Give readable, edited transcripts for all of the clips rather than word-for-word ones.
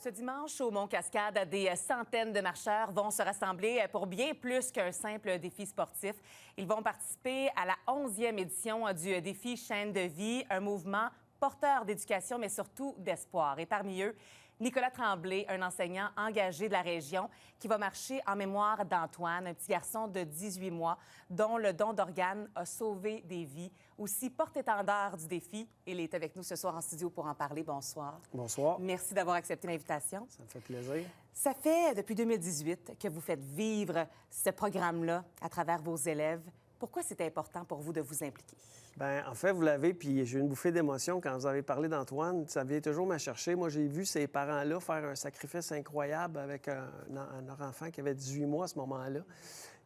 Ce dimanche, au Mont-Cascade, des centaines de marcheurs vont se rassembler pour bien plus qu'un simple défi sportif. Ils vont participer à la 11e édition du défi Chaîne de vie, un mouvement porteur d'éducation, mais surtout d'espoir. Et parmi eux, Nicolas Tremblay, un enseignant engagé de la région, qui va marcher en mémoire d'Antoine, un petit garçon de 18 mois, dont le don d'organes a sauvé des vies. Aussi porte-étendard du défi. Il est avec nous ce soir en studio pour en parler. Bonsoir. Bonsoir. Merci d'avoir accepté l'invitation. Ça me fait plaisir. Ça fait depuis 2018 que vous faites vivre ce programme-là à travers vos élèves. Pourquoi c'est important pour vous de vous impliquer? Bien, en fait, vous l'avez, puis j'ai eu une bouffée d'émotion quand vous avez parlé d'Antoine. Ça vient toujours me chercher. Moi, j'ai vu ces parents-là faire un sacrifice incroyable avec leur enfant qui avait 18 mois à ce moment-là.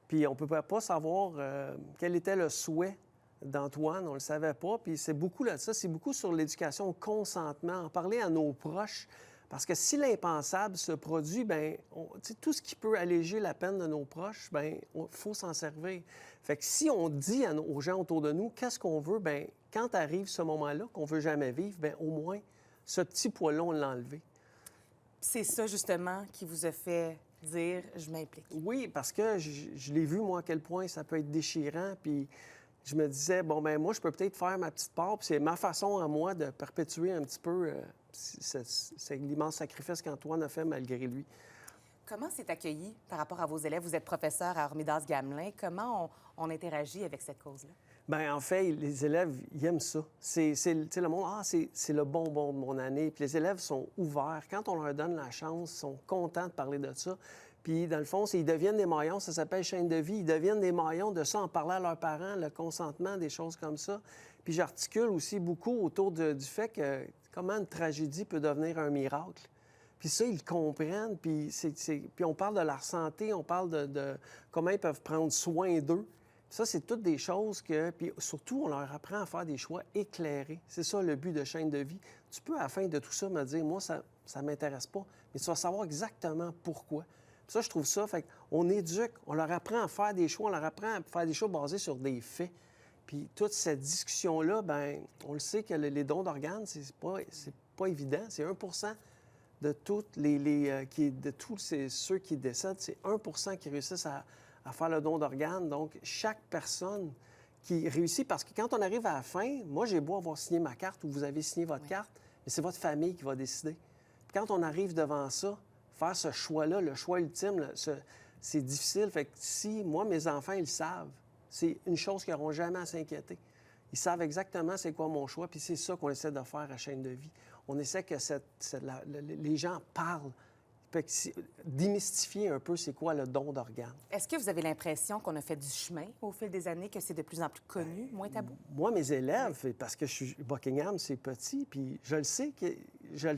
Puis on ne peut pas savoir quel était le souhait d'Antoine. On ne le savait pas. Puis c'est beaucoup là ça, c'est beaucoup sur l'éducation au consentement, en parler à nos proches. Parce que si l'impensable se produit, bien, tout ce qui peut alléger la peine de nos proches, bien, il faut s'en servir. Fait que si on dit aux gens autour de nous qu'est-ce qu'on veut, bien, quand arrive ce moment-là qu'on ne veut jamais vivre, bien, au moins, ce petit poids-là, on l'a enlevé. C'est ça, justement, qui vous a fait dire « je m'implique ». Oui, parce que je l'ai vu, moi, à quel point ça peut être déchirant, puis je me disais, bon, ben moi, je peux peut-être faire ma petite part, puis c'est ma façon à moi de perpétuer un petit peu c'est l'immense sacrifice qu'Antoine a fait malgré lui. Comment c'est accueilli par rapport à vos élèves? Vous êtes professeur à Hormidas-Gamelin. Comment on interagit avec cette cause-là? Bien, en fait, les élèves, ils aiment ça. C'est le monde, c'est le bonbon de mon année. Puis les élèves sont ouverts. Quand on leur donne la chance, ils sont contents de parler de ça. Puis, dans le fond, ils deviennent des maillons, ça s'appelle chaîne de vie. Ils deviennent des maillons de ça, en parlant à leurs parents, le consentement, des choses comme ça. Puis j'articule aussi beaucoup autour du fait que comment une tragédie peut devenir un miracle. Puis ça, ils le comprennent. Puis on parle de leur santé, on parle de comment ils peuvent prendre soin d'eux. Ça, c'est toutes des choses que... Puis surtout, on leur apprend à faire des choix éclairés. C'est ça le but de chaîne de vie. Tu peux, à la fin de tout ça, me dire, moi, ça ne m'intéresse pas, mais tu vas savoir exactement pourquoi. Puis ça, je trouve ça, fait qu'on éduque, on leur apprend à faire des choix, on leur apprend à faire des choix basés sur des faits. Puis toute cette discussion-là, bien, on le sait que les dons d'organes, c'est pas évident. C'est 1 de tous ceux qui décèdent, c'est 1 qui réussissent à faire le don d'organes. Donc, chaque personne qui réussit, parce que quand on arrive à la fin, moi, j'ai beau avoir signé ma carte ou vous avez signé votre carte, mais c'est votre famille qui va décider. Puis quand on arrive devant ça, faire ce choix-là, le choix ultime, c'est difficile. Fait que si, moi, mes enfants, ils le savent, c'est une chose qu'ils n'auront jamais à s'inquiéter. Ils savent exactement c'est quoi mon choix, puis c'est ça qu'on essaie de faire à Chaîne de vie. On essaie que les gens parlent, démystifier un peu c'est quoi le don d'organes. Est-ce que vous avez l'impression qu'on a fait du chemin au fil des années, que c'est de plus en plus connu, moins tabou? Moi, mes élèves, parce que Buckingham, c'est petit, puis je le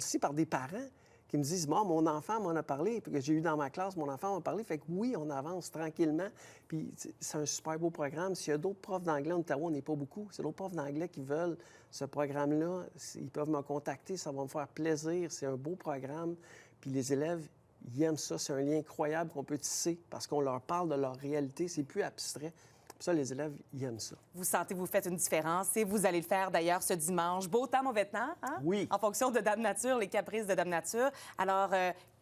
sais par des parents qui me disent, bon, mon enfant m'en a parlé, puis que j'ai eu dans ma classe, mon enfant m'a parlé. Fait que oui, on avance tranquillement. Puis c'est un super beau programme. S'il y a d'autres profs d'anglais en Ottawa, on n'est pas beaucoup. C'est d'autres profs d'anglais qui veulent ce programme-là. Ils peuvent me contacter, ça va me faire plaisir. C'est un beau programme. Puis les élèves, ils aiment ça. C'est un lien incroyable qu'on peut tisser parce qu'on leur parle de leur réalité. C'est plus abstrait. Ça, les élèves, ils aiment ça. Vous sentez que vous faites une différence et vous allez le faire d'ailleurs ce dimanche. Beau temps, mauvais temps, hein? Oui. En fonction de Dame Nature, les caprices de Dame Nature. Alors,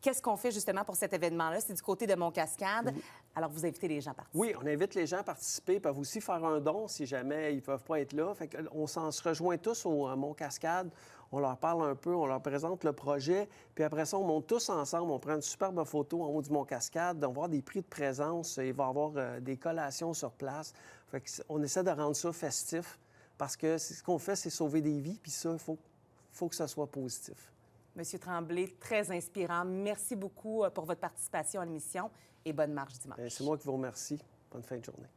qu'est-ce qu'on fait justement pour cet événement-là? C'est du côté de Mont-Cascade. Oui. Alors, vous invitez les gens à participer. Oui, on invite les gens à participer. Ils peuvent aussi faire un don si jamais ils ne peuvent pas être là. Fait qu'on se rejoint tous au Mont-Cascade. On leur parle un peu, on leur présente le projet. Puis après ça, on monte tous ensemble. On prend une superbe photo en haut du Mont-Cascade. On va avoir des prix de présence. Il va y avoir des collations sur place. Fait qu'on essaie de rendre ça festif parce que ce qu'on fait, c'est sauver des vies. Puis ça, il faut que ça soit positif. Monsieur Tremblay, très inspirant. Merci beaucoup pour votre participation à l'émission et bonne marche dimanche. C'est moi qui vous remercie. Bonne fin de journée.